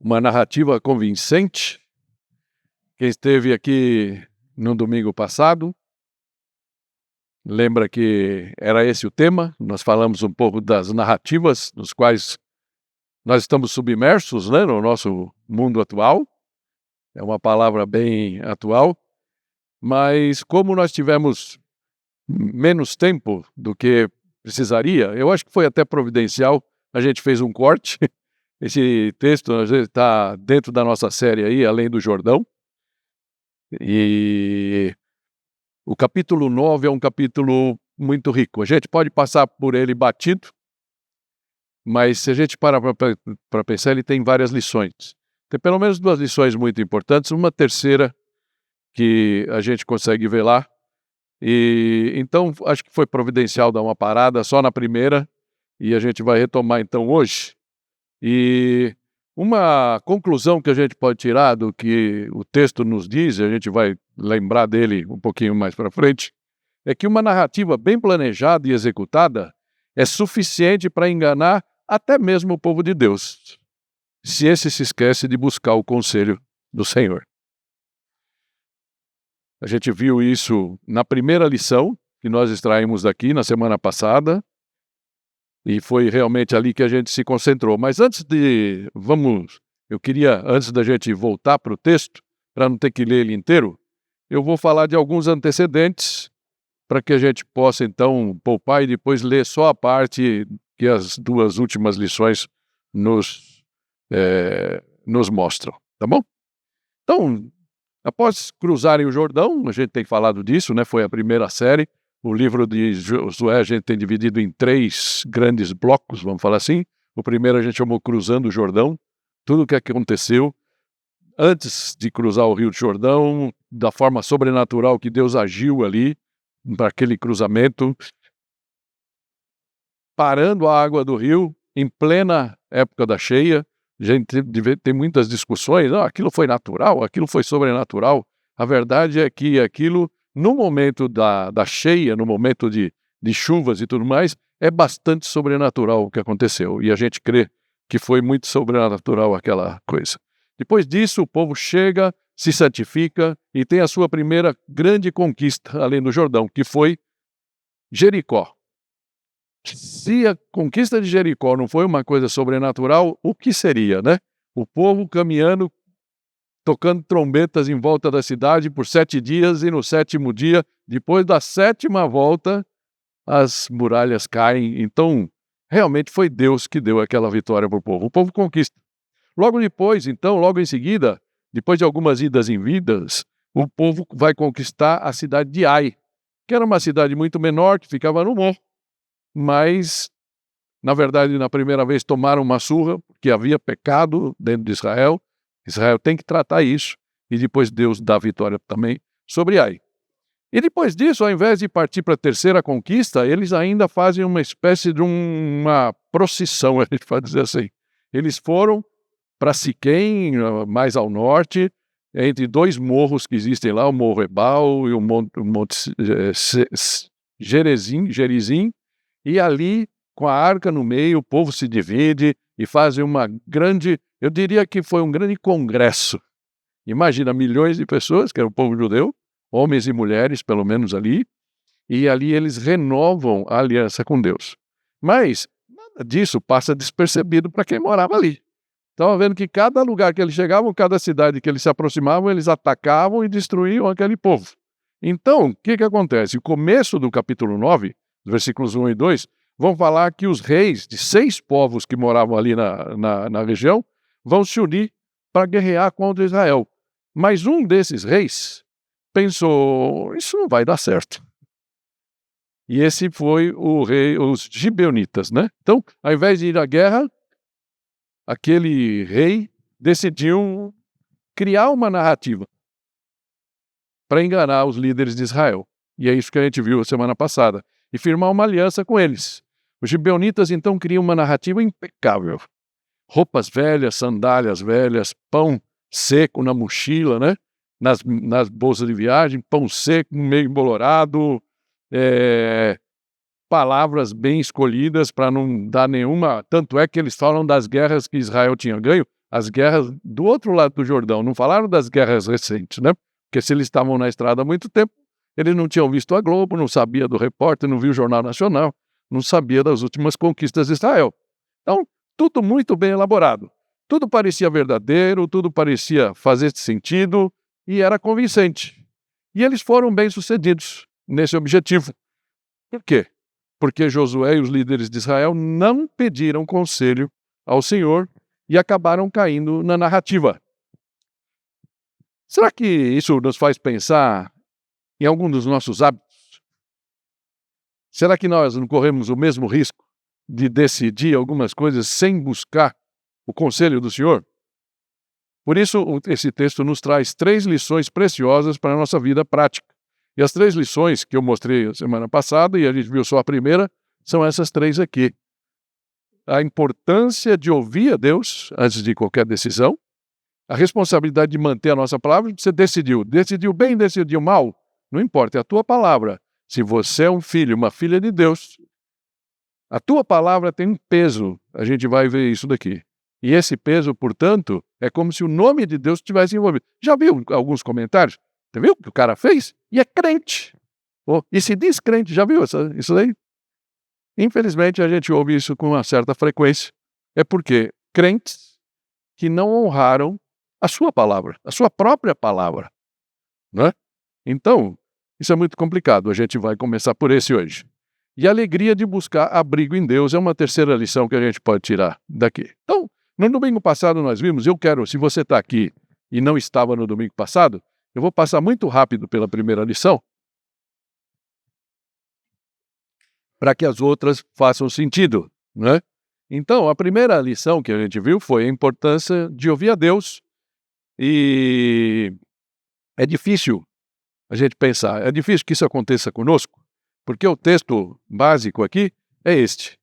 uma narrativa convincente. Quem esteve aqui no domingo passado, lembra que era esse o tema. Nós falamos um pouco das narrativas nos quais nós estamos submersos, né, no nosso mundo atual. É uma palavra bem atual, mas como nós tivemos menos tempo do que precisaria, eu acho que foi até providencial, a gente fez um corte. Esse texto está dentro da nossa série aí, Além do Jordão, e o capítulo 9 é um capítulo muito rico. A gente pode passar por ele batido, mas se a gente parar para pensar, ele tem várias lições. Tem pelo menos duas lições muito importantes, uma terceira que a gente consegue ver lá. E então acho que foi providencial dar uma parada só na primeira, e a gente vai retomar então hoje. E uma conclusão que a gente pode tirar do que o texto nos diz, a gente vai lembrar dele um pouquinho mais para frente, é que uma narrativa bem planejada e executada é suficiente para enganar até mesmo o povo de Deus, se esse se esquece de buscar o conselho do Senhor. A gente viu isso na primeira lição que nós extraímos daqui na semana passada, e foi realmente ali que a gente se concentrou. Mas antes da gente voltar para o texto, para não ter que ler ele inteiro, eu vou falar de alguns antecedentes para que a gente possa então poupar e depois ler só a parte que as duas últimas lições nos mostram, tá bom? Então, após cruzarem o Jordão, a gente tem falado disso, né? Foi a primeira série. O livro de Josué a gente tem dividido em 3 grandes blocos, vamos falar assim. O primeiro a gente chamou Cruzando o Jordão, tudo o que aconteceu antes de cruzar o Rio Jordão, da forma sobrenatural que Deus agiu ali, para aquele cruzamento, parando a água do rio em plena época da cheia. A gente tem muitas discussões, aquilo foi natural, aquilo foi sobrenatural. A verdade é que aquilo, no momento da cheia, no momento de chuvas e tudo mais, é bastante sobrenatural o que aconteceu. E a gente crê que foi muito sobrenatural aquela coisa. Depois disso, o povo chega, se santifica e tem a sua primeira grande conquista além do Jordão, que foi Jericó. Se a conquista de Jericó não foi uma coisa sobrenatural, o que seria, né? O povo caminhando, tocando trombetas em volta da cidade por 7 dias, e no 7º dia, depois da 7ª volta, as muralhas caem. Então, realmente foi Deus que deu aquela vitória para o povo. O povo conquista. Logo depois, então, logo em seguida, depois de algumas idas e vindas, o povo vai conquistar a cidade de Ai, que era uma cidade muito menor, que ficava no morro. Mas, na verdade, na primeira vez tomaram uma surra, porque havia pecado dentro de Israel. Israel tem que tratar isso, e depois Deus dá a vitória também sobre Ai. E depois disso, ao invés de partir para a terceira conquista, eles ainda fazem uma espécie de uma procissão, a gente pode dizer assim. Eles foram para Siquém, mais ao norte, entre 2 morros que existem lá, o Morro Ebal e o Monte Gerizim, e ali, com a arca no meio, o povo se divide e fazem uma grande, eu diria que foi um grande congresso. Imagina, milhões de pessoas, que era o povo judeu, homens e mulheres, pelo menos ali, e ali eles renovam a aliança com Deus. Mas nada disso passa despercebido para quem morava ali. Estavam vendo que cada lugar que eles chegavam, cada cidade que eles se aproximavam, eles atacavam e destruíam aquele povo. Então, o que acontece? O começo do capítulo 9, versículos 1 e 2, vão falar que os reis de 6 povos que moravam ali na região vão se unir para guerrear contra Israel. Mas um desses reis pensou, isso não vai dar certo. E esse foi os gibeonitas, né? Então, ao invés de ir à guerra, aquele rei decidiu criar uma narrativa para enganar os líderes de Israel. E é isso que a gente viu a semana passada. E firmar uma aliança com eles. Os gibeonitas, então, criam uma narrativa impecável. Roupas velhas, sandálias velhas, pão seco na mochila, né? Nas bolsas de viagem, pão seco, meio embolorado, palavras bem escolhidas para não dar nenhuma... Tanto é que eles falam das guerras que Israel tinha ganho as guerras do outro lado do Jordão, não falaram das guerras recentes, né? Porque se eles estavam na estrada há muito tempo, eles não tinham visto a Globo, não sabia do repórter, não viu o Jornal Nacional, não sabia das últimas conquistas de Israel. Então, tudo muito bem elaborado. Tudo parecia verdadeiro, tudo parecia fazer sentido e era convincente. E eles foram bem-sucedidos nesse objetivo. Por quê? Porque Josué e os líderes de Israel não pediram conselho ao Senhor e acabaram caindo na narrativa. Será que isso nos faz pensar em algum dos nossos hábitos? Será que nós não corremos o mesmo risco de decidir algumas coisas sem buscar o conselho do Senhor? Por isso, esse texto nos traz 3 lições preciosas para a nossa vida prática. E as 3 lições que eu mostrei a semana passada, e a gente viu só a primeira, são essas 3 aqui. A importância de ouvir a Deus antes de qualquer decisão, a responsabilidade de manter a nossa palavra. Você decidiu bem, decidiu mal, não importa, é a tua palavra. Se você é um filho, uma filha de Deus, a tua palavra tem um peso, a gente vai ver isso daqui. E esse peso, portanto, é como se o nome de Deus estivesse envolvido. Já viu alguns comentários? Você viu o que o cara fez? E é crente. E se diz crente, já viu isso daí? Infelizmente, a gente ouve isso com uma certa frequência. É porque crentes que não honraram a sua palavra, a sua própria palavra, né? Então, isso é muito complicado. A gente vai começar por esse hoje. E a alegria de buscar abrigo em Deus é uma terceira lição que a gente pode tirar daqui. Então, no domingo passado nós vimos, se você está aqui e não estava no domingo passado, eu vou passar muito rápido pela primeira lição, para que as outras façam sentido, né? Então, a primeira lição que a gente viu foi a importância de ouvir a Deus. E é difícil a gente pensar, é difícil que isso aconteça conosco, porque o texto básico aqui é este.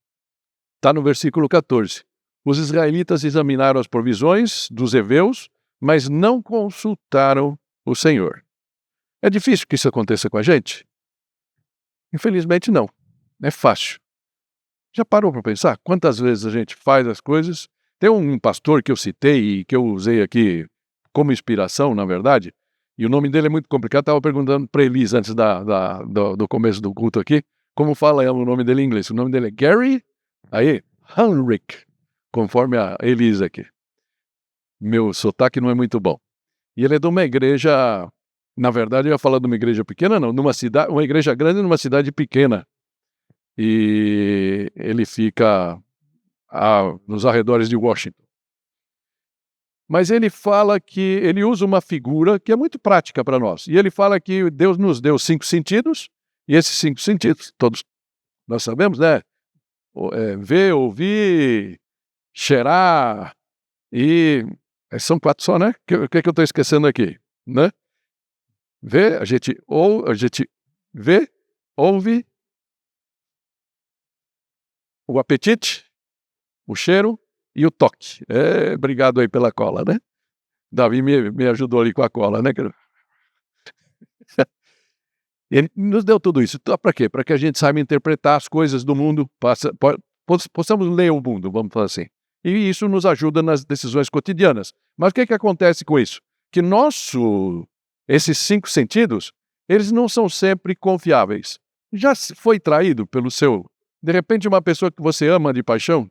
Está no versículo 14. Os israelitas examinaram as provisões dos heveus, mas não consultaram o Senhor. É difícil que isso aconteça com a gente? Infelizmente não. É fácil. Já parou para pensar quantas vezes a gente faz as coisas? Tem um pastor que eu citei e que eu usei aqui como inspiração, na verdade, e o nome dele é muito complicado. Estava perguntando para Elis antes do começo do culto aqui, como fala o nome dele em inglês. O nome dele é Gary Heinrich, conforme a Elis aqui. Meu sotaque não é muito bom. E ele é de uma igreja, na verdade eu ia falar de uma igreja pequena, não, uma igreja grande numa cidade pequena. E ele fica nos arredores de Washington. Mas ele fala que ele usa uma figura que é muito prática para nós. E ele fala que Deus nos deu 5 sentidos, e esses 5 sentidos, todos nós sabemos, né? Ver, ouvir, cheirar, e são 4 só, né? O que eu estou esquecendo aqui, né? Ver, a gente vê, ouve, o apetite, o cheiro e o toque. Obrigado aí pela cola, né? Davi me ajudou ali com a cola, né? Ele nos deu tudo isso. Para quê? Para que a gente saiba interpretar as coisas do mundo, possamos ler o mundo, vamos falar assim. E isso nos ajuda nas decisões cotidianas. Mas o que acontece com isso? Que esses 5 sentidos, eles não são sempre confiáveis. Já foi traído pelo seu... De repente, uma pessoa que você ama de paixão,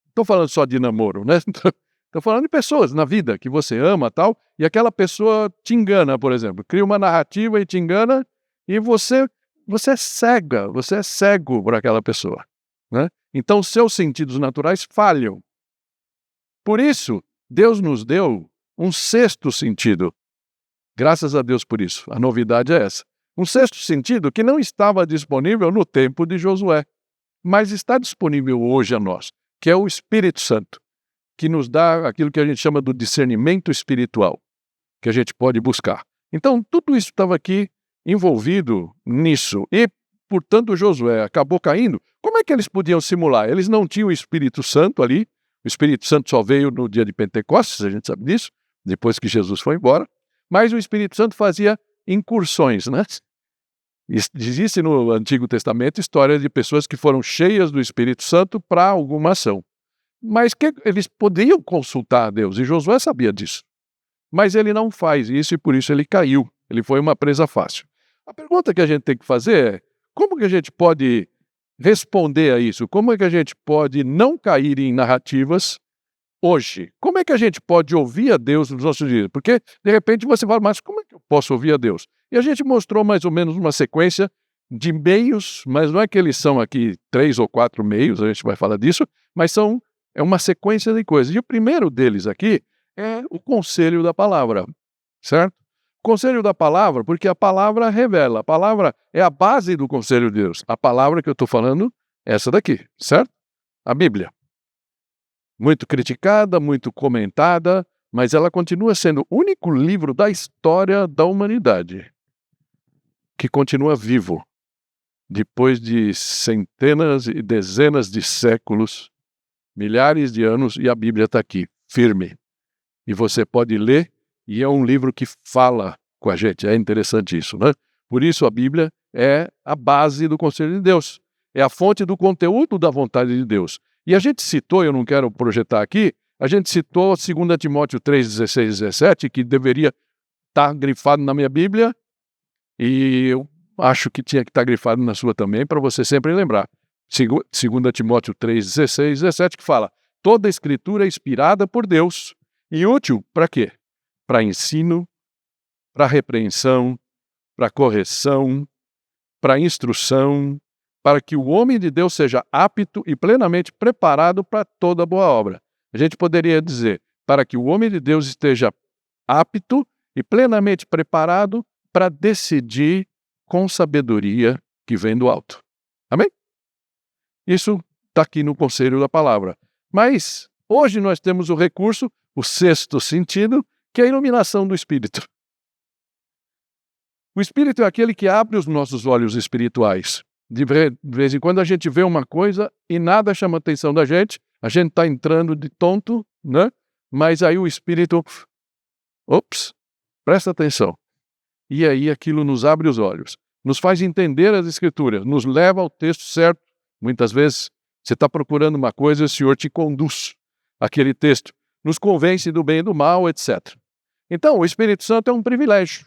estou falando só de namoro, né? Estou falando de pessoas na vida que você ama tal, e aquela pessoa te engana, por exemplo. Cria uma narrativa e te engana, e você é cego por aquela pessoa, né? Então, seus sentidos naturais falham. Por isso, Deus nos deu um 6º sentido. Graças a Deus por isso. A novidade é essa. Um 6º sentido que não estava disponível no tempo de Josué, mas está disponível hoje a nós, que é o Espírito Santo, que nos dá aquilo que a gente chama do discernimento espiritual, que a gente pode buscar. Então, tudo isso estava aqui envolvido nisso. E, portanto, Josué acabou caindo. Como é que eles podiam simular? Eles não tinham o Espírito Santo ali. O Espírito Santo só veio no dia de Pentecostes, a gente sabe disso, depois que Jesus foi embora. Mas o Espírito Santo fazia incursões, né? Existe no Antigo Testamento história de pessoas que foram cheias do Espírito Santo para alguma ação. Mas eles podiam consultar a Deus, e Josué sabia disso. Mas ele não faz isso e por isso ele caiu. Ele foi uma presa fácil. A pergunta que a gente tem que fazer é: como que a gente pode responder a isso? Como é que a gente pode não cair em narrativas hoje? Como é que a gente pode ouvir a Deus nos nossos dias? Porque, de repente, você fala, mas como é que eu posso ouvir a Deus? E a gente mostrou mais ou menos uma sequência de meios, mas não é que eles são aqui 3 ou 4 meios, a gente vai falar disso, mas é uma sequência de coisas. E o primeiro deles aqui é o conselho da palavra, certo? Conselho da palavra, porque a palavra revela, a palavra é a base do conselho de Deus. A palavra que eu estou falando é essa daqui, certo? A Bíblia. Muito criticada, muito comentada, mas ela continua sendo o único livro da história da humanidade que continua vivo depois de centenas e dezenas de séculos, milhares de anos, e a Bíblia está aqui, firme. E você pode ler, e é um livro que fala com a gente. É interessante isso, né? Por isso a Bíblia é a base do conselho de Deus. É a fonte do conteúdo da vontade de Deus. E a gente citou, eu não quero projetar aqui, a gente citou 2 Timóteo 3, 16 e 17, que deveria estar grifado na minha Bíblia, e eu acho que tinha que estar grifado na sua também, para você sempre lembrar. 2 Timóteo 3, 16 e 17, que fala: toda a escritura é inspirada por Deus e útil para quê? Para ensino, para repreensão, para correção, para instrução, para que o homem de Deus seja apto e plenamente preparado para toda boa obra. A gente poderia dizer, para que o homem de Deus esteja apto e plenamente preparado para decidir com sabedoria que vem do alto. Amém? Isso está aqui no conselho da palavra. Mas hoje nós temos o recurso, o sexto sentido, que é a iluminação do Espírito. O Espírito é aquele que abre os nossos olhos espirituais. De vez em quando a gente vê uma coisa e nada chama a atenção da gente, a gente está entrando de tonto, né? Mas aí o Espírito, ops, presta atenção. E aí aquilo nos abre os olhos, nos faz entender as Escrituras, nos leva ao texto certo. Muitas vezes você está procurando uma coisa e o Senhor te conduz àquele texto, nos convence do bem e do mal, etc. Então, o Espírito Santo é um privilégio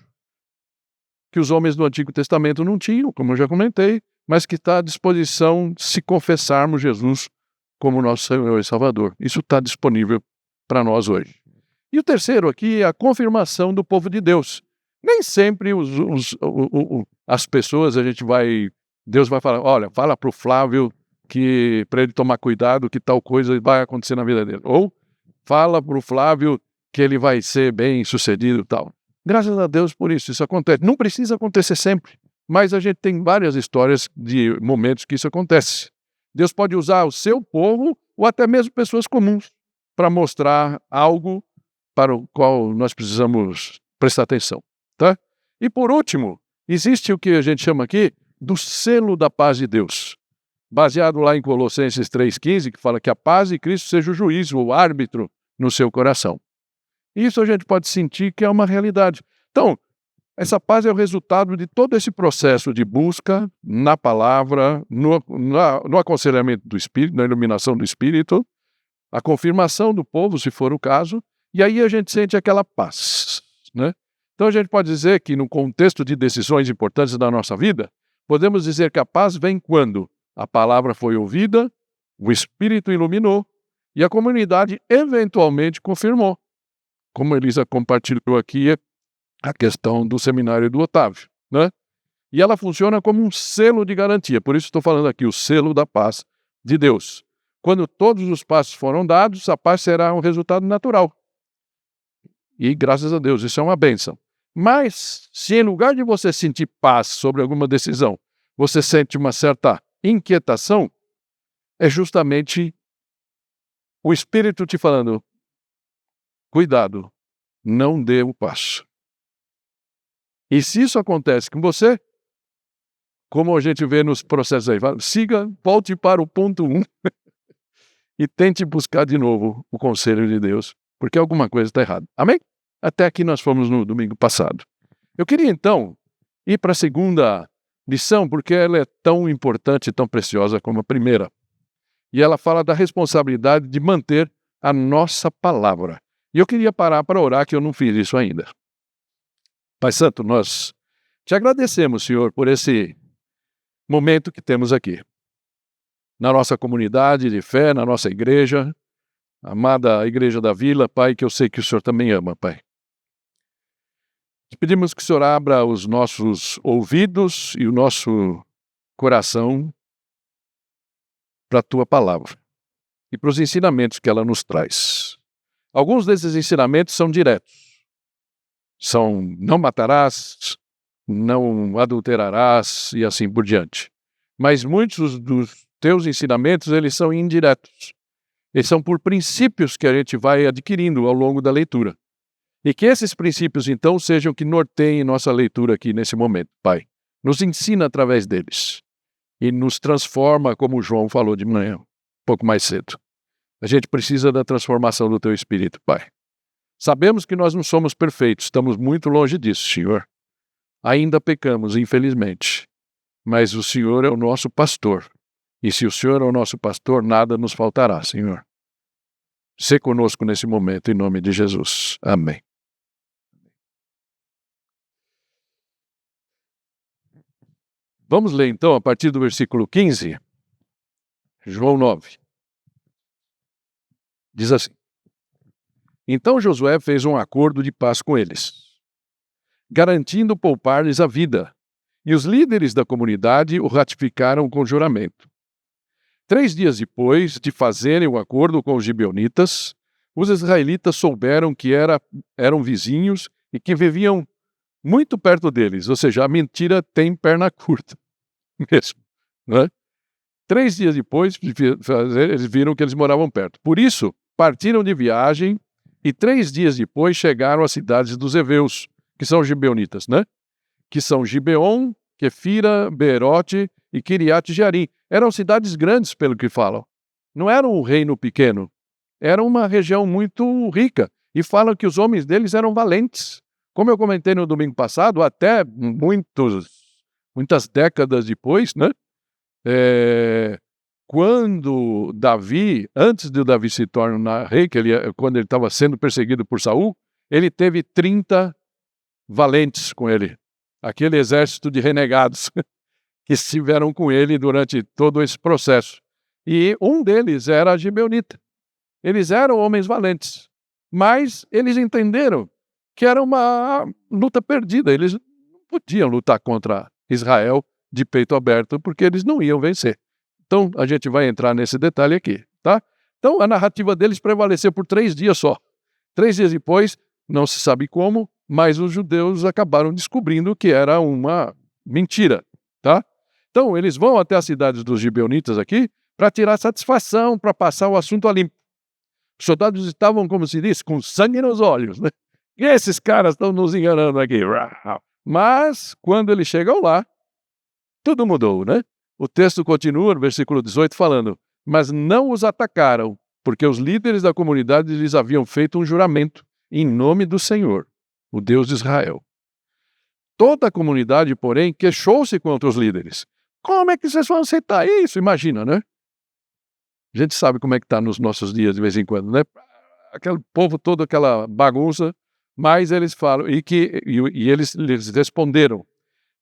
que os homens do Antigo Testamento não tinham, como eu já comentei, mas que está à disposição se confessarmos Jesus como nosso Senhor e Salvador. Isso está disponível para nós hoje. E o terceiro aqui é a confirmação do povo de Deus. Nem sempre as pessoas, Deus vai falar, olha, fala para o Flávio que para ele tomar cuidado que tal coisa vai acontecer na vida dele. Ou fala para o Flávio que ele vai ser bem sucedido e tal. Graças a Deus por isso acontece. Não precisa acontecer sempre, mas a gente tem várias histórias de momentos que isso acontece. Deus pode usar o seu povo ou até mesmo pessoas comuns para mostrar algo para o qual nós precisamos prestar atenção. Tá? E por último, existe o que a gente chama aqui do selo da paz de Deus, baseado lá em Colossenses 3,15, que fala que a paz de Cristo seja o juiz, o árbitro no seu coração. Isso a gente pode sentir que é uma realidade. Então, essa paz é o resultado de todo esse processo de busca na palavra, no aconselhamento do Espírito, na iluminação do Espírito, a confirmação do povo, se for o caso, e aí a gente sente aquela paz, né? Então a gente pode dizer que no contexto de decisões importantes da nossa vida, podemos dizer que a paz vem quando a palavra foi ouvida, o Espírito iluminou e a comunidade eventualmente confirmou. Como a Elisa compartilhou aqui a questão do seminário do Otávio, né? E ela funciona como um selo de garantia, por isso estou falando aqui, o selo da paz de Deus. Quando todos os passos foram dados, a paz será um resultado natural. E graças a Deus, isso é uma bênção. Mas, se em lugar de você sentir paz sobre alguma decisão, você sente uma certa inquietação, é justamente o Espírito te falando, cuidado, não dê o passo. E se isso acontece com você, como a gente vê nos processos aí, volte para o ponto 1 e tente buscar de novo o conselho de Deus, porque alguma coisa está errada. Amém? Até aqui nós fomos no domingo passado. Eu queria então ir para a segunda lição, porque ela é tão importante e tão preciosa como a primeira. E ela fala da responsabilidade de manter a nossa palavra. E eu queria parar para orar, que eu não fiz isso ainda. Pai Santo, nós te agradecemos, Senhor, por esse momento que temos aqui. Na nossa comunidade de fé, na nossa igreja, amada Igreja da Vila, Pai, que eu sei que o Senhor também ama, Pai. Te pedimos que o Senhor abra os nossos ouvidos e o nosso coração para a Tua palavra e para os ensinamentos que ela nos traz. Alguns desses ensinamentos são diretos. São não matarás, não adulterarás e assim por diante. Mas muitos dos teus ensinamentos, eles são indiretos. Eles são por princípios que a gente vai adquirindo ao longo da leitura. E que esses princípios, então, sejam que norteiem nossa leitura aqui nesse momento, Pai. Nos ensina através deles. E nos transforma, como o João falou de manhã, um pouco mais cedo. A gente precisa da transformação do Teu Espírito, Pai. Sabemos que nós não somos perfeitos, estamos muito longe disso, Senhor. Ainda pecamos, infelizmente. Mas o Senhor é o nosso pastor. E se o Senhor é o nosso pastor, nada nos faltará, Senhor. Sê conosco nesse momento, em nome de Jesus. Amém. Vamos ler então a partir do versículo 15, João 9. Diz assim: Então Josué fez um acordo de paz com eles, garantindo poupar-lhes a vida, e os líderes da comunidade o ratificaram com juramento. 3 dias depois de fazerem o acordo com os gibeonitas, os israelitas souberam que eram vizinhos e que viviam muito perto deles, ou seja, a mentira tem perna curta mesmo, né? 3 dias depois de fazer, eles viram que eles moravam perto. Por isso, partiram de viagem e 3 dias depois chegaram às cidades dos heveus, que são os gibeonitas, né? Que são Gibeon, Quefira, Beerote e Kiriat Jearim. Eram cidades grandes, pelo que falam. Não era um reino pequeno. Era uma região muito rica. E falam que os homens deles eram valentes. Como eu comentei no domingo passado, até muitas décadas depois, né? Quando Davi, antes de Davi se tornar rei, quando ele estava sendo perseguido por Saul, ele teve 30 valentes com ele. Aquele exército de renegados que estiveram com ele durante todo esse processo. E um deles era gibeonita. Eles eram homens valentes, mas eles entenderam que era uma luta perdida. Eles não podiam lutar contra Israel de peito aberto, porque eles não iam vencer. Então, a gente vai entrar nesse detalhe aqui, tá? Então, a narrativa deles prevaleceu por 3 dias só. 3 dias depois, não se sabe como, mas os judeus acabaram descobrindo que era uma mentira, tá? Então, eles vão até as cidades dos gibeonitas aqui para tirar satisfação, para passar o assunto a limpo. Os soldados estavam, como se diz, com sangue nos olhos, né? E esses caras estão nos enganando aqui. Mas, quando eles chegam lá, tudo mudou, né? O texto continua, no versículo 18, falando: Mas não os atacaram, porque os líderes da comunidade lhes haviam feito um juramento em nome do Senhor, o Deus de Israel. Toda a comunidade, porém, queixou-se contra os líderes. Como é que vocês vão aceitar isso? Imagina, né? A gente sabe como é que está nos nossos dias de vez em quando, né? Aquele povo todo, aquela bagunça, mas eles falam, e eles lhes responderam: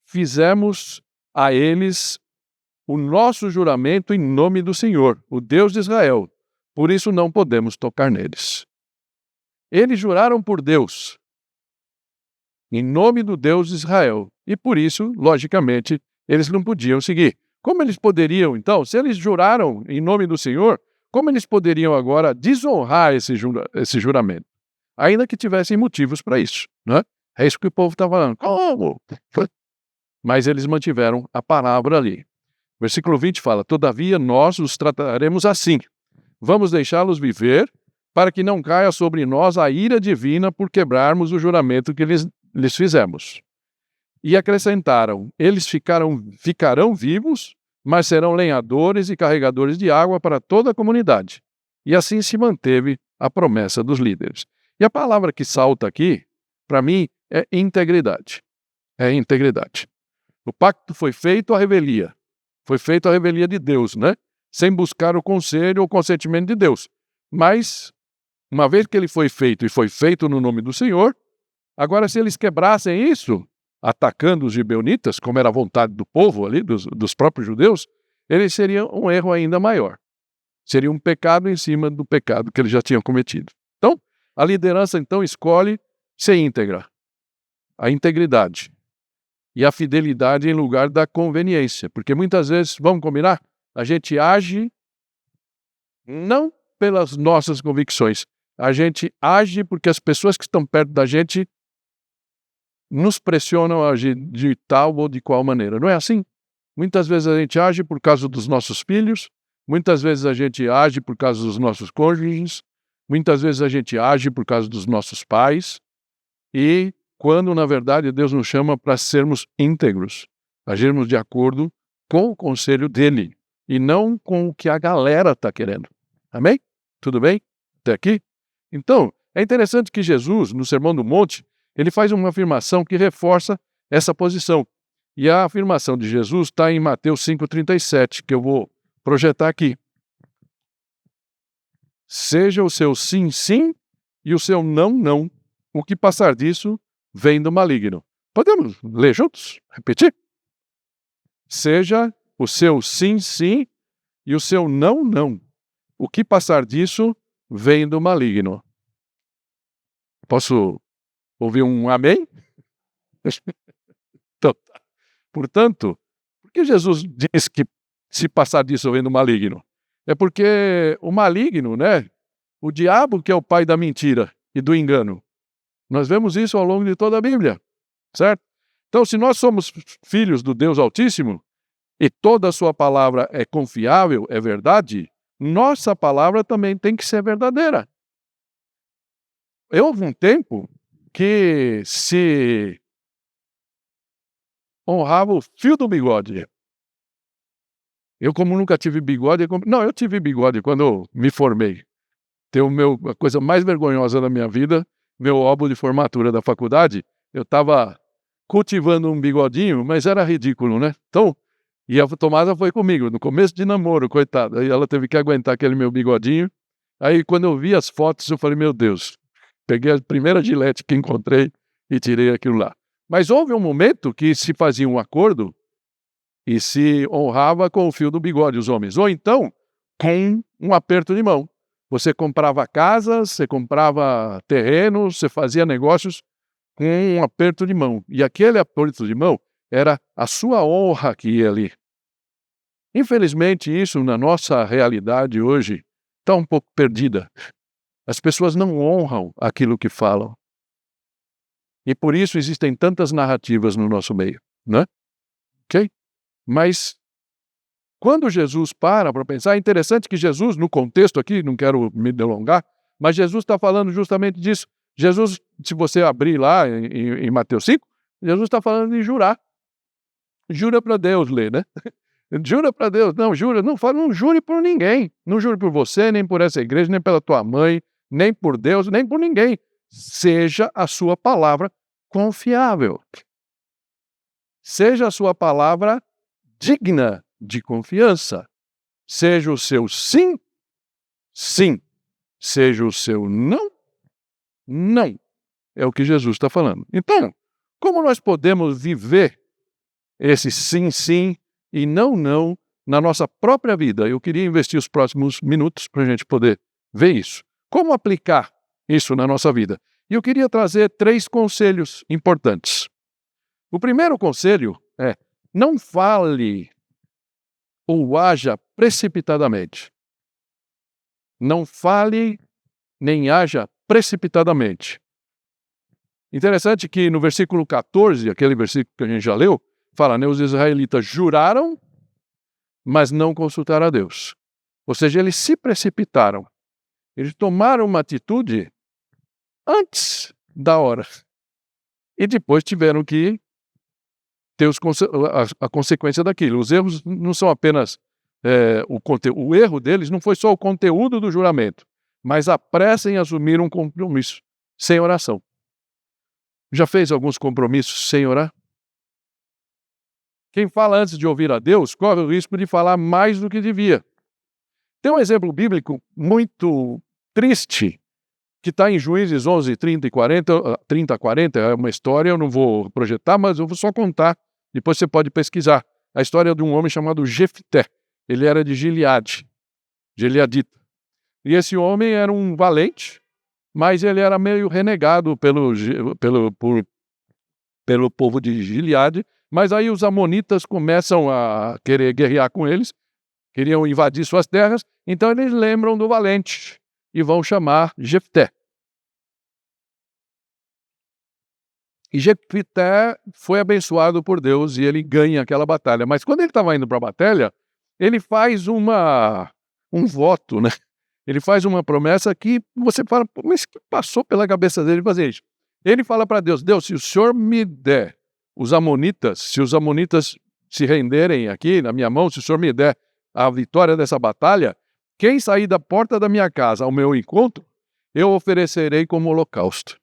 Fizemos a eles o nosso juramento em nome do Senhor, o Deus de Israel, por isso não podemos tocar neles. Eles juraram por Deus, em nome do Deus de Israel, e por isso, logicamente, eles não podiam seguir. Como eles poderiam, então, se eles juraram em nome do Senhor, como eles poderiam agora desonrar esse juramento? Ainda que tivessem motivos para isso, né? É isso que o povo está falando. Como? Mas eles mantiveram a palavra ali. Versículo 20 fala: Todavia nós os trataremos assim. Vamos deixá-los viver, para que não caia sobre nós a ira divina por quebrarmos o juramento que lhes fizemos. E acrescentaram: Eles ficarão vivos, mas serão lenhadores e carregadores de água para toda a comunidade. E assim se manteve a promessa dos líderes. E a palavra que salta aqui, para mim, é integridade. É integridade. O pacto foi feito à revelia. Foi feito a revelia de Deus, né? sem buscar o conselho ou o consentimento de Deus. Mas, uma vez que ele foi feito e foi feito no nome do Senhor, agora se eles quebrassem isso, atacando os gibeonitas, como era a vontade do povo ali, dos próprios judeus, eles seriam um erro ainda maior. Seria um pecado em cima do pecado que eles já tinham cometido. Então, a liderança então escolhe ser íntegra, a integridade e a fidelidade em lugar da conveniência, porque muitas vezes, vamos combinar, a gente age não pelas nossas convicções, a gente age porque as pessoas que estão perto da gente nos pressionam a agir de tal ou de qual maneira. Não é assim? Muitas vezes a gente age por causa dos nossos filhos, muitas vezes a gente age por causa dos nossos cônjuges, muitas vezes a gente age por causa dos nossos pais, e quando, na verdade, Deus nos chama para sermos íntegros, agirmos de acordo com o conselho dele, e não com o que a galera está querendo. Amém? Tudo bem? Até aqui? Então, é interessante que Jesus, no Sermão do Monte, ele faz uma afirmação que reforça essa posição. E a afirmação de Jesus está em Mateus 5,37, que eu vou projetar aqui. Seja o seu sim, sim, e o seu não, não. O que passar disso vem do maligno. Podemos ler juntos? Repetir? Seja o seu sim, sim, e o seu não, não. O que passar disso vem do maligno. Posso ouvir um amém? Então, portanto, por que Jesus diz que se passar disso vem do maligno? É porque o maligno, né? O diabo que é o pai da mentira e do engano. Nós vemos isso ao longo de toda a Bíblia, certo? Então, se nós somos filhos do Deus Altíssimo e toda a sua palavra é confiável, é verdade, nossa palavra também tem que ser verdadeira. Houve um tempo que se honrava o fio do bigode. Eu, como nunca tive bigode, eu tive bigode quando eu me formei. A coisa mais vergonhosa da minha vida, meu álbum de formatura da faculdade, eu estava cultivando um bigodinho, mas era ridículo, né? Então, e a Tomasa foi comigo, no começo de namoro, coitada. Aí ela teve que aguentar aquele meu bigodinho. Aí, quando eu vi as fotos, eu falei, meu Deus, peguei a primeira Gillette que encontrei e tirei aquilo lá. Mas houve um momento que se fazia um acordo e se honrava com o fio do bigode, os homens. Ou então, com um aperto de mão. Você comprava casas, você comprava terrenos, você fazia negócios com um aperto de mão. E aquele aperto de mão era a sua honra que ia ali. Infelizmente, isso na nossa realidade hoje está um pouco perdida. As pessoas não honram aquilo que falam. E por isso existem tantas narrativas no nosso meio, né? Ok? Mas quando Jesus para pensar, é interessante que Jesus, no contexto aqui, não quero me delongar, mas Jesus está falando justamente disso. Jesus, se você abrir lá em Mateus 5, Jesus está falando de jurar. Jura para Deus, lê, né? Jura para Deus, não, jura, não jure por ninguém. Não jure por você, nem por essa igreja, nem pela tua mãe, nem por Deus, nem por ninguém. Seja a sua palavra confiável. Seja a sua palavra digna de confiança. Seja o seu sim, sim. Seja o seu não, não. É o que Jesus está falando. Então, como nós podemos viver esse sim, sim e não, não na nossa própria vida? Eu queria investir os próximos minutos para a gente poder ver isso. Como aplicar isso na nossa vida? E eu queria trazer 3 conselhos importantes. O primeiro conselho é: não fale ou haja precipitadamente. Não fale nem haja precipitadamente. Interessante que no versículo 14, aquele versículo que a gente já leu, fala, né, os israelitas juraram, mas não consultaram a Deus. Ou seja, eles se precipitaram. Eles tomaram uma atitude antes da hora. E depois tiveram que ter a consequência daquilo. Os erros não são apenas o conteúdo. O erro deles não foi só o conteúdo do juramento, mas a pressa em assumir um compromisso sem oração. Já fez alguns compromissos sem orar? Quem fala antes de ouvir a Deus corre o risco de falar mais do que devia. Tem um exemplo bíblico muito triste, que está em Juízes 11, 30 e 40, 30 a 40, é uma história, eu não vou projetar, mas eu vou só contar, depois você pode pesquisar. A história de um homem chamado Jefté, ele era de Gileade, Gileadita. E esse homem era um valente, mas ele era meio renegado pelo povo de Gileade, mas aí os amonitas começam a querer guerrear com eles, queriam invadir suas terras, então eles lembram do valente e vão chamar Jefté. E Jefté foi abençoado por Deus e ele ganha aquela batalha. Mas quando ele estava indo para a batalha, ele faz um voto, né? Ele faz uma promessa que você fala, mas que passou pela cabeça dele fazer isso? Ele fala para Deus, Deus, se o Senhor me der os amonitas, se os amonitas se renderem aqui na minha mão, se o Senhor me der a vitória dessa batalha, quem sair da porta da minha casa ao meu encontro, eu oferecerei como holocausto.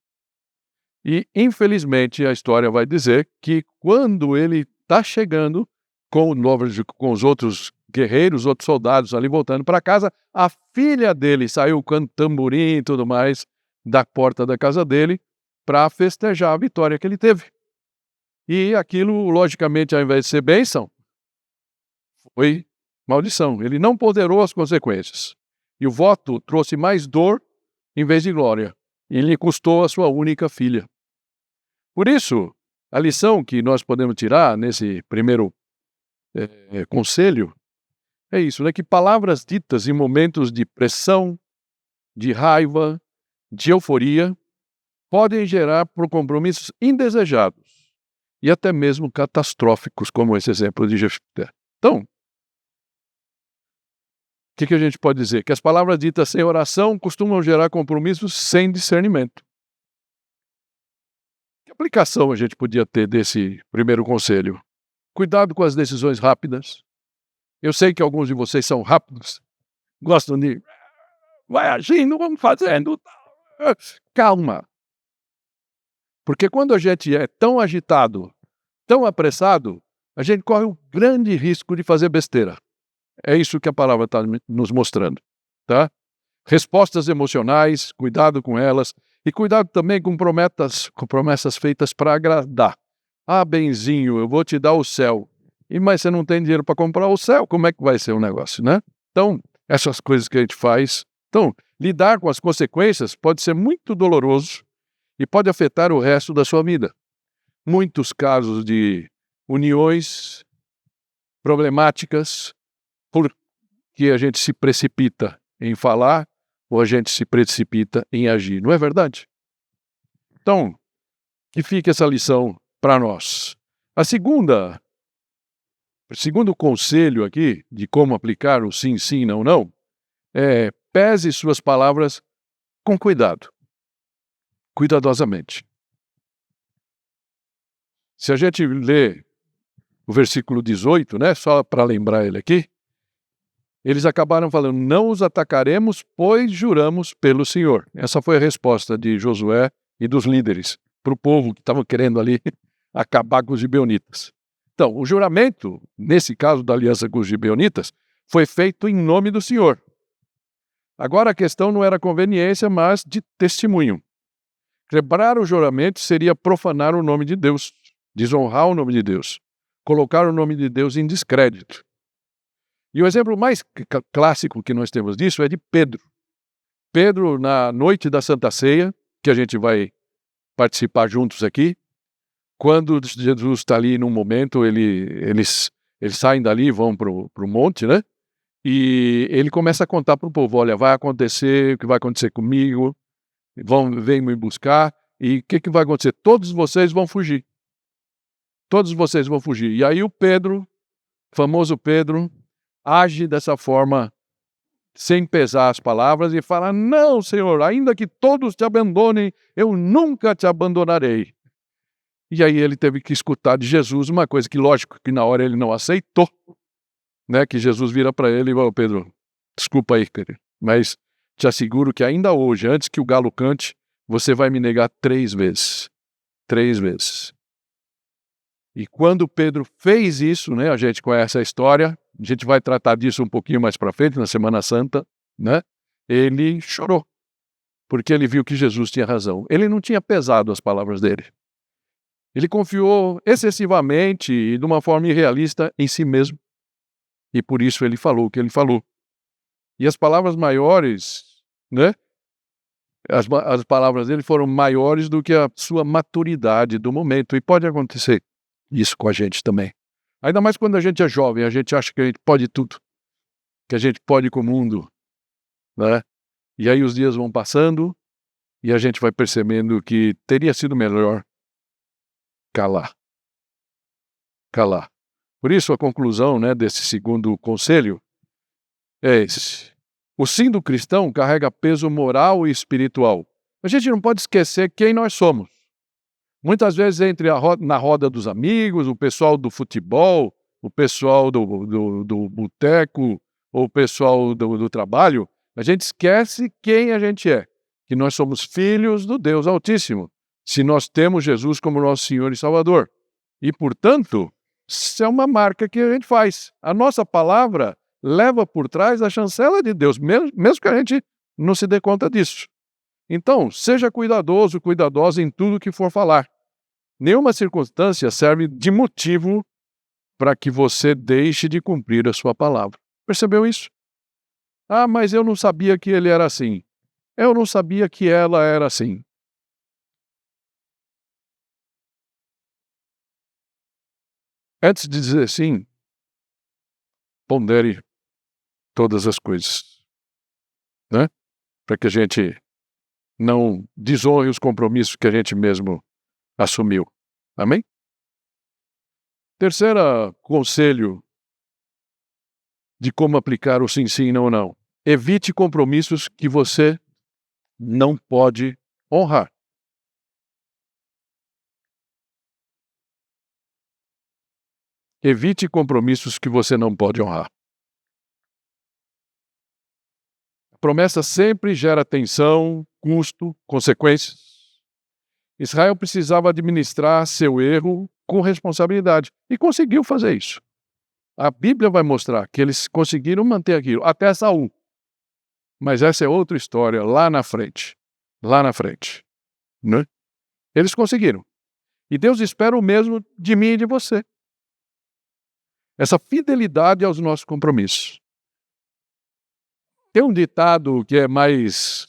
E, infelizmente, a história vai dizer que quando ele está chegando com os outros guerreiros, outros soldados ali voltando para casa, a filha dele saiu com tamborim e tudo mais da porta da casa dele para festejar a vitória que ele teve. E aquilo, logicamente, ao invés de ser bênção, foi maldição. Ele não ponderou as consequências. E o voto trouxe mais dor em vez de glória. E lhe custou a sua única filha. Por isso, a lição que nós podemos tirar nesse primeiro conselho é isso, né? Que palavras ditas em momentos de pressão, de raiva, de euforia, podem gerar por compromissos indesejados e até mesmo catastróficos, como esse exemplo de Jefté. Então, o que a gente pode dizer? Que as palavras ditas sem oração costumam gerar compromissos sem discernimento. Que aplicação a gente podia ter desse primeiro conselho? Cuidado com as decisões rápidas. Eu sei que alguns de vocês são rápidos, gostam de... vai agindo, vamos fazendo. Calma. Porque quando a gente é tão agitado, tão apressado, a gente corre o grande risco de fazer besteira. É isso que a palavra está nos mostrando, tá? Respostas emocionais, cuidado com elas. E cuidado também com promessas feitas para agradar. Ah, benzinho, eu vou te dar o céu. Mas você não tem dinheiro para comprar o céu, como é que vai ser o negócio, né? Então, essas coisas que a gente faz. Então, lidar com as consequências pode ser muito doloroso e pode afetar o resto da sua vida. Muitos casos de uniões problemáticas porque a gente se precipita em falar ou a gente se precipita em agir, não é verdade? Então, que fique essa lição para nós. O segundo conselho aqui de como aplicar o sim, sim, não, não, é pese suas palavras com cuidado, cuidadosamente. Se a gente lê o versículo 18, né, só para lembrar ele aqui, eles acabaram falando, não os atacaremos, pois juramos pelo Senhor. Essa foi a resposta de Josué e dos líderes para o povo que estavam querendo ali acabar com os gibeonitas. Então, o juramento, nesse caso da aliança com os gibeonitas, foi feito em nome do Senhor. Agora a questão não era conveniência, mas de testemunho. Quebrar o juramento seria profanar o nome de Deus, desonrar o nome de Deus, colocar o nome de Deus em descrédito. E o exemplo mais clássico que nós temos disso é de Pedro. Pedro, na noite da Santa Ceia, que a gente vai participar juntos aqui, quando Jesus está ali num momento, eles saem dali e vão para o monte, né? E ele começa a contar para o povo, olha, vai acontecer, o que vai acontecer comigo, vem me buscar, e o que vai acontecer? Todos vocês vão fugir. Todos vocês vão fugir. E aí o Pedro, famoso Pedro, age dessa forma, sem pesar as palavras, e fala, não, Senhor, ainda que todos te abandonem, eu nunca te abandonarei. E aí ele teve que escutar de Jesus uma coisa que, lógico, que na hora ele não aceitou, né? Que Jesus vira para ele e fala, Pedro, desculpa aí, querido, mas te asseguro que ainda hoje, antes que o galo cante, você vai me negar 3 vezes. 3 vezes. E quando Pedro fez isso, né, a gente conhece a história, a gente vai tratar disso um pouquinho mais para frente, na Semana Santa, né? Ele chorou, porque ele viu que Jesus tinha razão. Ele não tinha pesado as palavras dele. Ele confiou excessivamente e de uma forma irrealista em si mesmo. E por isso ele falou o que ele falou. E as palavras maiores, né? As palavras dele foram maiores do que a sua maturidade do momento. E pode acontecer isso com a gente também. Ainda mais quando a gente é jovem, a gente acha que a gente pode tudo. Que a gente pode com o mundo, né? E aí os dias vão passando e a gente vai percebendo que teria sido melhor calar. Calar. Por isso a conclusão, né, desse segundo conselho é esse. O sim do cristão carrega peso moral e espiritual. A gente não pode esquecer quem nós somos. Muitas vezes na roda dos amigos, o pessoal do futebol, o pessoal do boteco, ou o pessoal do trabalho, a gente esquece quem a gente é. Que nós somos filhos do Deus Altíssimo. Se nós temos Jesus como nosso Senhor e Salvador. E, portanto, isso é uma marca que a gente faz. A nossa palavra leva por trás a chancela de Deus, mesmo que a gente não se dê conta disso. Então, seja cuidadoso, cuidadosa em tudo que for falar. Nenhuma circunstância serve de motivo para que você deixe de cumprir a sua palavra. Percebeu isso? Ah, mas eu não sabia que ele era assim. Eu não sabia que ela era assim. Antes de dizer sim, pondere todas as coisas, né? Para que a gente não desonre os compromissos que a gente mesmo assumiu. Amém? Terceiro conselho de como aplicar o sim, sim, não, não. Evite compromissos que você não pode honrar. Evite compromissos que você não pode honrar. A promessa sempre gera tensão, custo, consequências. Israel precisava administrar seu erro com responsabilidade e conseguiu fazer isso. A Bíblia vai mostrar que eles conseguiram manter aquilo, até Saul. Mas essa é outra história lá na frente. Lá na frente. Né? Eles conseguiram. E Deus espera o mesmo de mim e de você. Essa fidelidade aos nossos compromissos. Tem um ditado que é mais...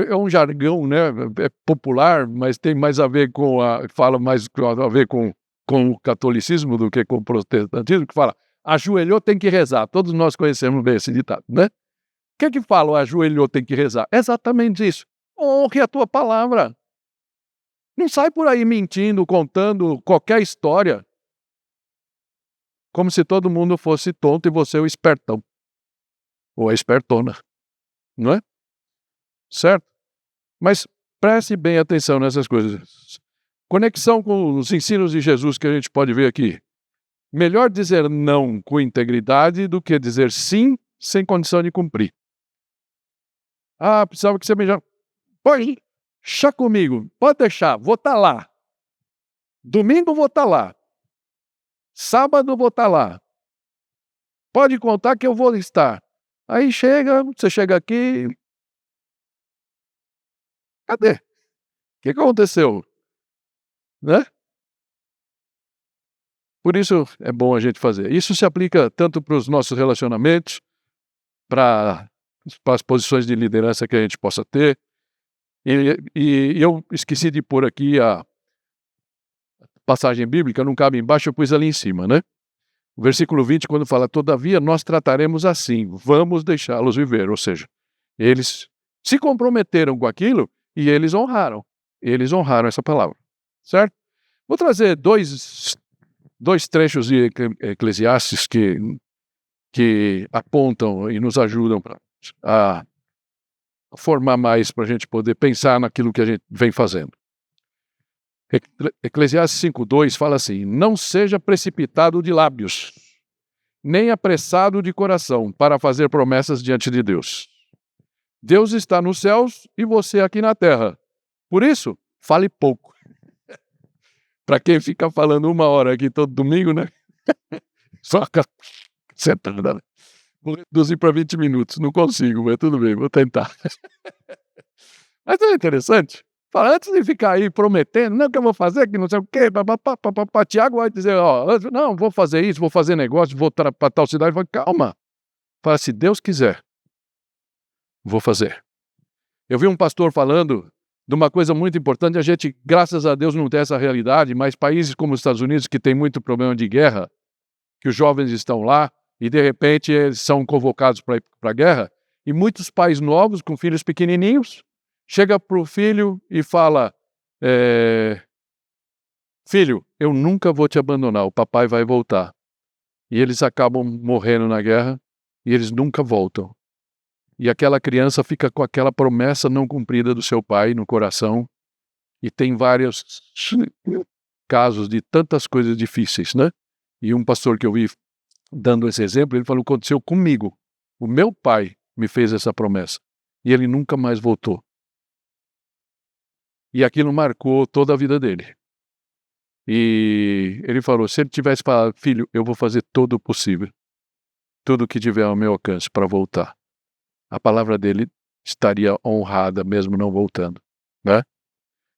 É um jargão, né? É popular, mas tem mais a ver com fala mais a ver com o catolicismo do que com o protestantismo, que fala, ajoelhou tem que rezar. Todos nós conhecemos bem esse ditado, né? O que fala o ajoelhou tem que rezar? É exatamente isso. Honre a tua palavra. Não sai por aí mentindo, contando qualquer história, como se todo mundo fosse tonto e você o espertão. Ou a espertona. Não é? Certo? Mas preste bem atenção nessas coisas. Conexão com os ensinos de Jesus que a gente pode ver aqui. Melhor dizer não com integridade do que dizer sim sem condição de cumprir. Ah, precisava que você me... Pode deixar comigo, pode deixar, vou estar lá. Domingo vou estar lá. Sábado vou estar lá. Pode contar que eu vou estar. Aí você chega aqui... Cadê? O que aconteceu? Né? Por isso é bom a gente fazer. Isso se aplica tanto para os nossos relacionamentos, para as posições de liderança que a gente possa ter. E eu esqueci de pôr aqui a passagem bíblica, não cabe embaixo, eu pus ali em cima, né? O versículo 20, quando fala, todavia nós trataremos assim, vamos deixá-los viver. Ou seja, eles se comprometeram com aquilo e eles honraram. Eles honraram essa palavra, certo? Vou trazer dois trechos de Eclesiastes que apontam e nos ajudam a formar mais para a gente poder pensar naquilo que a gente vem fazendo. Eclesiastes 5:2 fala assim, não seja precipitado de lábios, nem apressado de coração para fazer promessas diante de Deus. Deus está nos céus e você aqui na terra. Por isso, fale pouco. Para quem fica falando 1 hora aqui todo domingo, né? Só sentada, né? Vou reduzir para 20 minutos, não consigo, mas tudo bem, vou tentar. Mas é interessante. Fala, antes de ficar aí prometendo, não, que eu vou fazer, que não sei o quê, papapá, Tiago vai dizer, ó, não, vou fazer isso, vou fazer negócio, vou para tal cidade. Fala, calma. Fala, se Deus quiser, vou fazer. Eu vi um pastor falando de uma coisa muito importante, a gente, graças a Deus, não tem essa realidade, mas países como os Estados Unidos, que tem muito problema de guerra, que os jovens estão lá e, de repente, eles são convocados para ir para a guerra, e muitos pais novos, com filhos pequenininhos, chega para o filho e fala, filho, eu nunca vou te abandonar, o papai vai voltar. E eles acabam morrendo na guerra e eles nunca voltam. E aquela criança fica com aquela promessa não cumprida do seu pai no coração. E tem vários casos de tantas coisas difíceis, né? E um pastor que eu vi dando esse exemplo, ele falou, aconteceu comigo. O meu pai me fez essa promessa. E ele nunca mais voltou. E aquilo marcou toda a vida dele. E ele falou, se ele tivesse falado, filho, eu vou fazer todo o possível, tudo o que tiver ao meu alcance para voltar, a palavra dele estaria honrada mesmo não voltando, né?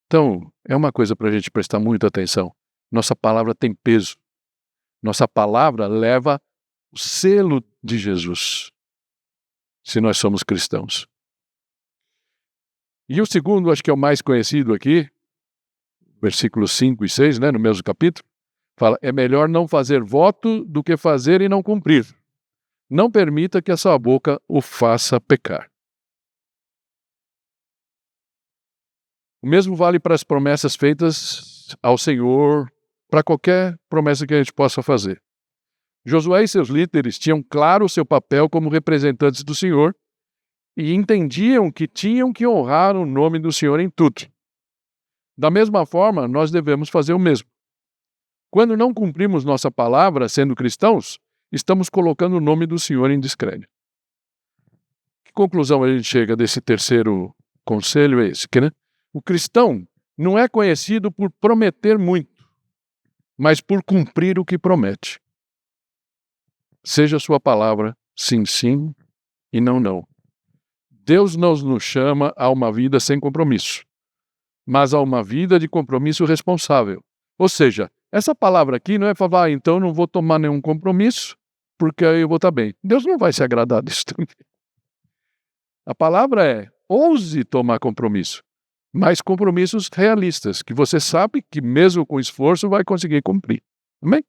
Então, é uma coisa para a gente prestar muita atenção. Nossa palavra tem peso. Nossa palavra leva o selo de Jesus, se nós somos cristãos. E o segundo, acho que é o mais conhecido aqui, versículos 5 e 6, né, no mesmo capítulo, fala, é melhor não fazer voto do que fazer e não cumprir. Não permita que a sua boca o faça pecar. O mesmo vale para as promessas feitas ao Senhor, para qualquer promessa que a gente possa fazer. Josué e seus líderes tinham claro o seu papel como representantes do Senhor e entendiam que tinham que honrar o nome do Senhor em tudo. Da mesma forma, nós devemos fazer o mesmo. Quando não cumprimos nossa palavra, sendo cristãos, estamos colocando o nome do Senhor em descrédito. Que conclusão a gente chega desse terceiro conselho é esse, né? O cristão não é conhecido por prometer muito, mas por cumprir o que promete. Seja a sua palavra sim, sim e não, não. Deus não nos chama a uma vida sem compromisso, mas a uma vida de compromisso responsável. Ou seja, essa palavra aqui não é falar, então não vou tomar nenhum compromisso, porque aí eu vou estar bem. Deus não vai se agradar disso também. A palavra é, ouse tomar compromisso, mas compromissos realistas, que você sabe que mesmo com esforço vai conseguir cumprir. Amém?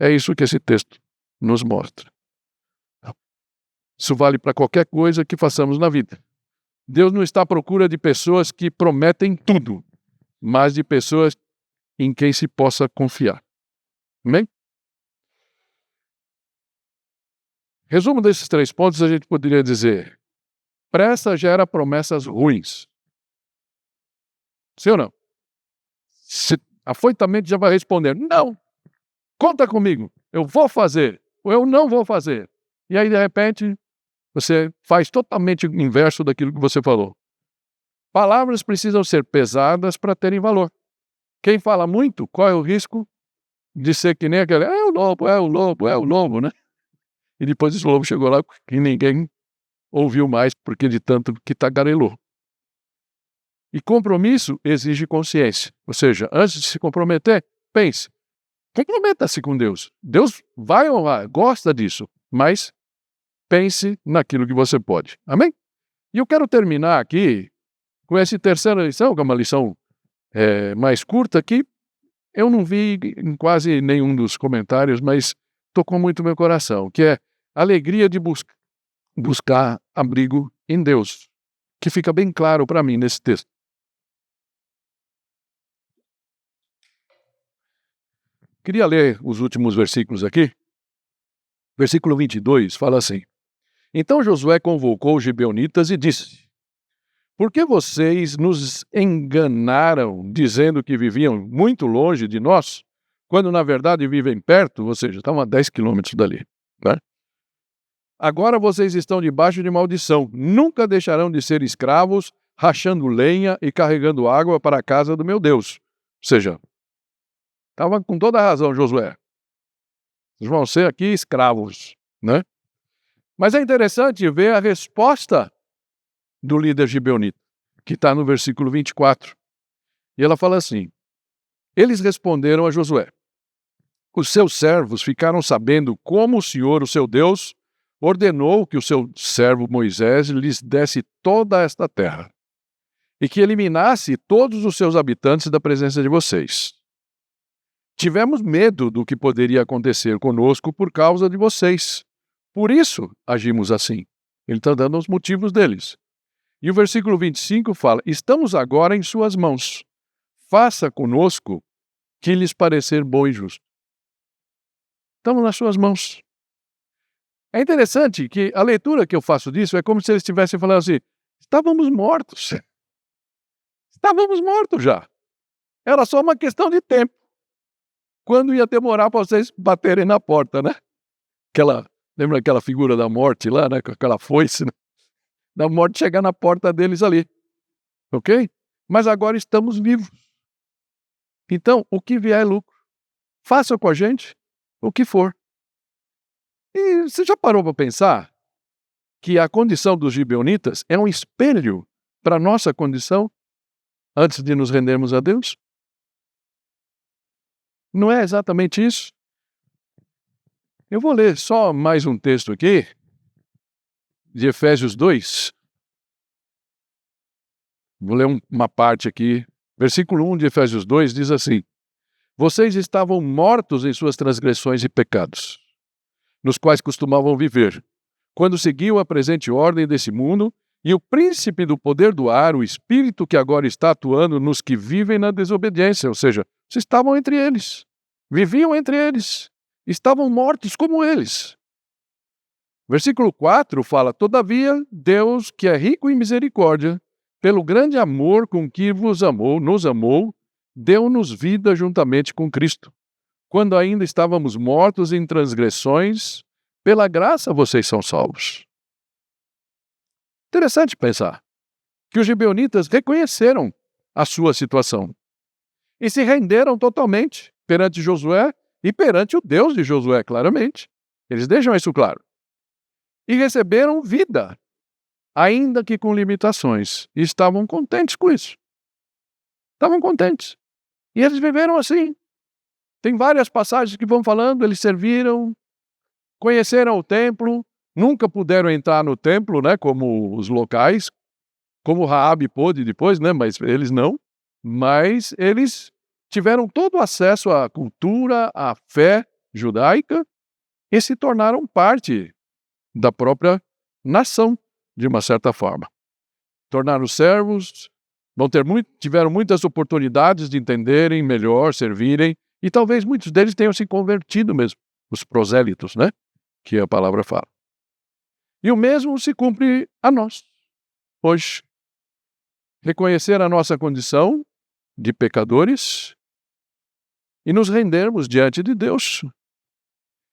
É isso que esse texto nos mostra. Isso vale para qualquer coisa que façamos na vida. Deus não está à procura de pessoas que prometem tudo, mas de pessoas em quem se possa confiar. Amém? Resumo desses 3 pontos, a gente poderia dizer, pressa gera promessas ruins. Sim ou não? Se afoitamente já vai responder, não, conta comigo, eu vou fazer, ou eu não vou fazer. E aí, de repente, você faz totalmente o inverso daquilo que você falou. Palavras precisam ser pesadas para terem valor. Quem fala muito, corre o risco de ser que nem aquele, é o lobo, é o lobo, é o lobo, né? E depois esse lobo chegou lá e ninguém ouviu mais porque de tanto que tagarelou. E compromisso exige consciência. Ou seja, antes de se comprometer, pense, comprometa-se com Deus. Deus vai honrar, gosta disso, mas pense naquilo que você pode. Amém? E eu quero terminar aqui com essa terceira lição, que é uma lição mais curta, que eu não vi em quase nenhum dos comentários, mas tocou muito meu coração, que é a alegria de buscar abrigo em Deus, que fica bem claro para mim nesse texto. Queria ler os últimos versículos aqui. Versículo 22 fala assim, então Josué convocou os gibeonitas e disse, por que vocês nos enganaram dizendo que viviam muito longe de nós, quando na verdade vivem perto, ou seja, estavam a 10 quilômetros dali, né? Agora vocês estão debaixo de maldição, nunca deixarão de ser escravos, rachando lenha e carregando água para a casa do meu Deus. Ou seja, estava com toda a razão Josué. vão ser aqui escravos, né? Mas é interessante ver a resposta do líder gibeonita, que está no versículo 24. E ela fala assim: eles responderam a Josué: os seus servos ficaram sabendo como o Senhor, o seu Deus, ordenou que o seu servo Moisés lhes desse toda esta terra e que eliminasse todos os seus habitantes da presença de vocês. Tivemos medo do que poderia acontecer conosco por causa de vocês. Por isso agimos assim. Ele está dando os motivos deles. E o versículo 25 fala: estamos agora em suas mãos. Faça conosco que lhes parecer bom e justo. Estamos nas suas mãos. É interessante que a leitura que eu faço disso é como se eles estivessem falando assim: estávamos mortos. Estávamos mortos já. Era só uma questão de tempo. Quando ia demorar para vocês baterem na porta, né? Lembra aquela figura da morte lá, né? Com aquela foice, né? Da morte chegar na porta deles ali. Ok? Mas agora estamos vivos. Então, o que vier é lucro. Faça com a gente o que for. E você já parou para pensar que a condição dos gibeonitas é um espelho para a nossa condição antes de nos rendermos a Deus? Não é exatamente isso? Eu vou ler só mais um texto aqui, de Efésios 2. Vou ler uma parte aqui. Versículo 1 de Efésios 2 diz assim: vocês estavam mortos em suas transgressões e pecados, nos quais costumavam viver, quando seguiam a presente ordem desse mundo e o príncipe do poder do ar, o espírito que agora está atuando nos que vivem na desobediência. Ou seja, vocês estavam entre eles, viviam entre eles, estavam mortos como eles. Versículo 4 fala: todavia, Deus, que é rico em misericórdia, pelo grande amor com que nos amou, deu-nos vida juntamente com Cristo. Quando ainda estávamos mortos em transgressões, pela graça vocês são salvos. Interessante pensar que os gibeonitas reconheceram a sua situação e se renderam totalmente perante Josué e perante o Deus de Josué, claramente. Eles deixam isso claro. E receberam vida, ainda que com limitações. E estavam contentes com isso. Estavam contentes. E eles viveram assim. Tem várias passagens que vão falando, eles serviram, conheceram o templo, nunca puderam entrar no templo, né, como os locais, como Raabe pôde depois, né, mas eles não. Mas eles tiveram todo o acesso à cultura, à fé judaica e se tornaram parte da própria nação, de uma certa forma. Tornaram servos, tiveram muitas oportunidades de entenderem melhor, servirem, e talvez muitos deles tenham se convertido mesmo, os prosélitos, né? Que a palavra fala. E o mesmo se cumpre a nós, hoje. Reconhecer a nossa condição de pecadores e nos rendermos diante de Deus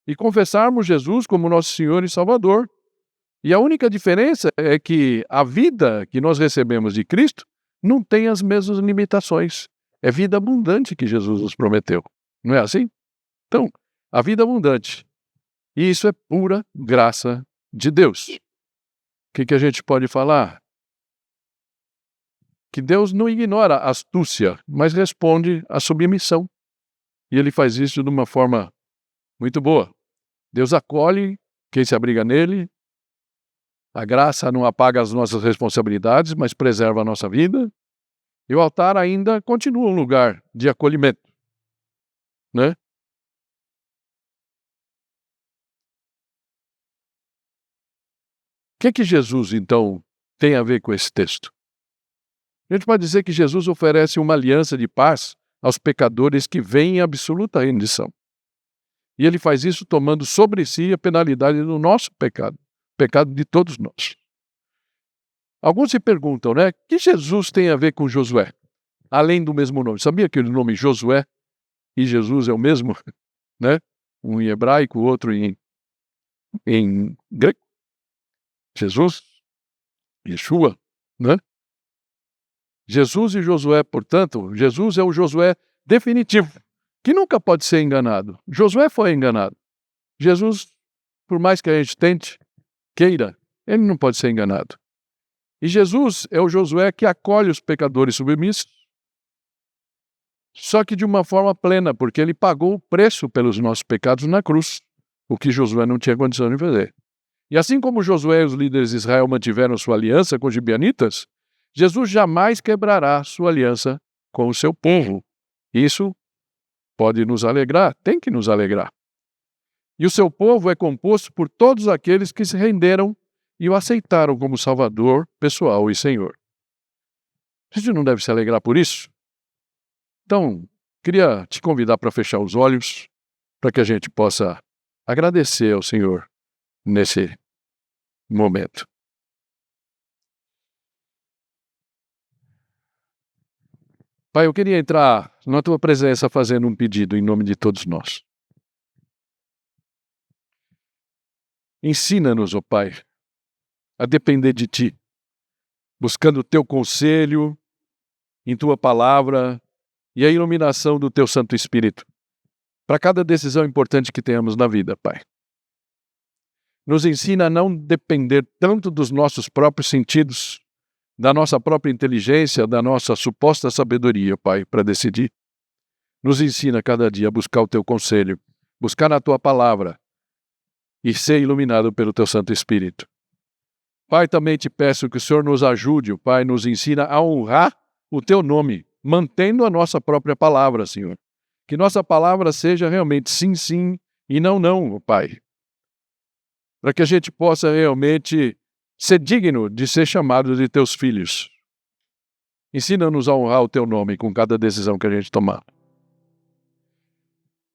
e confessarmos Jesus como nosso Senhor e Salvador. E a única diferença é que a vida que nós recebemos de Cristo não tem as mesmas limitações. É vida abundante que Jesus nos prometeu. Não é assim? Então, a vida abundante. E isso é pura graça de Deus. O que a gente pode falar? Que Deus não ignora a astúcia, mas responde à submissão. E Ele faz isso de uma forma muito boa. Deus acolhe quem se abriga nele. A graça não apaga as nossas responsabilidades, mas preserva a nossa vida. E o altar ainda continua um lugar de acolhimento, né? O que Jesus, então, tem a ver com esse texto? A gente pode dizer que Jesus oferece uma aliança de paz aos pecadores que vêm em absoluta rendição. E Ele faz isso tomando sobre si a penalidade do nosso pecado, pecado de todos nós. Alguns se perguntam, né? O que Jesus tem a ver com Josué? Além do mesmo nome. Sabia que o nome Josué e Jesus é o mesmo? Né? Um em hebraico, o outro em grego. Jesus, Yeshua, né? Jesus e Josué, portanto, Jesus é o Josué definitivo, que nunca pode ser enganado. Josué foi enganado. Jesus, por mais que a gente tente, queira, ele não pode ser enganado. E Jesus é o Josué que acolhe os pecadores submissos, só que de uma forma plena, porque ele pagou o preço pelos nossos pecados na cruz, o que Josué não tinha condição de fazer. E assim como Josué e os líderes de Israel mantiveram sua aliança com os gibeonitas, Jesus jamais quebrará sua aliança com o seu povo. Isso pode nos alegrar, tem que nos alegrar. E o seu povo é composto por todos aqueles que se renderam e o aceitaram como Salvador, pessoal e Senhor. A gente não deve se alegrar por isso? Então, queria te convidar para fechar os olhos, para que a gente possa agradecer ao Senhor nesse momento. Pai, eu queria entrar na tua presença fazendo um pedido em nome de todos nós. Ensina-nos, ó Pai, a depender de Ti, buscando o Teu conselho, em Tua palavra e a iluminação do Teu Santo Espírito, para cada decisão importante que tenhamos na vida, Pai. Nos ensina a não depender tanto dos nossos próprios sentidos, da nossa própria inteligência, da nossa suposta sabedoria, Pai, para decidir. Nos ensina cada dia a buscar o Teu conselho, buscar na Tua palavra e ser iluminado pelo Teu Santo Espírito. Pai, também te peço que o Senhor nos ajude, o Pai, nos ensina a honrar o Teu nome, mantendo a nossa própria palavra, Senhor. Que nossa palavra seja realmente sim, sim e não, não, Pai. Para que a gente possa realmente ser digno de ser chamado de Teus filhos. Ensina-nos a honrar o Teu nome com cada decisão que a gente tomar.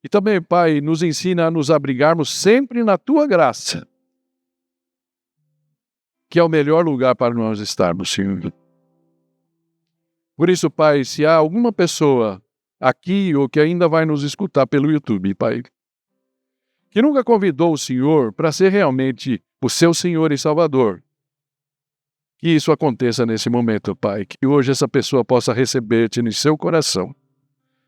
E também, Pai, nos ensina a nos abrigarmos sempre na Tua graça, que é o melhor lugar para nós estarmos, Senhor. Por isso, Pai, se há alguma pessoa aqui ou que ainda vai nos escutar pelo YouTube, Pai, que nunca convidou o Senhor para ser realmente o seu Senhor e Salvador, que isso aconteça nesse momento, Pai, que hoje essa pessoa possa receber-te no seu coração,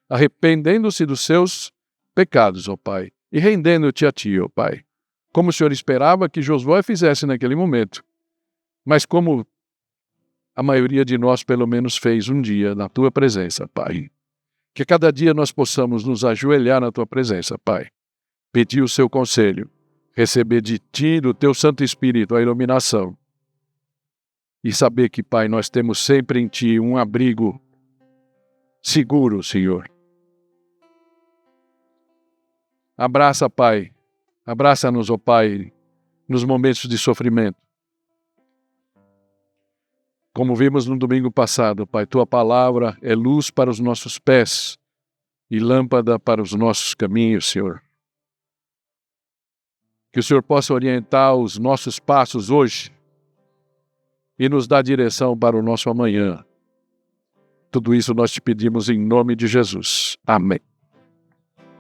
arrependendo-se dos seus pecados, ó Pai, e rendendo-te a Ti, ó Pai, como o Senhor esperava que Josué fizesse naquele momento, mas como a maioria de nós pelo menos fez um dia na Tua presença, Pai. Que cada dia nós possamos nos ajoelhar na Tua presença, Pai, pedir o Seu conselho, receber de Ti, do Teu Santo Espírito, a iluminação, e saber que, Pai, nós temos sempre em Ti um abrigo seguro, Senhor. Abraça, Pai, abraça-nos, ó Pai, nos momentos de sofrimento. Como vimos no domingo passado, Pai, Tua palavra é luz para os nossos pés e lâmpada para os nossos caminhos, Senhor. Que o Senhor possa orientar os nossos passos hoje e nos dar direção para o nosso amanhã. Tudo isso nós te pedimos em nome de Jesus. Amém.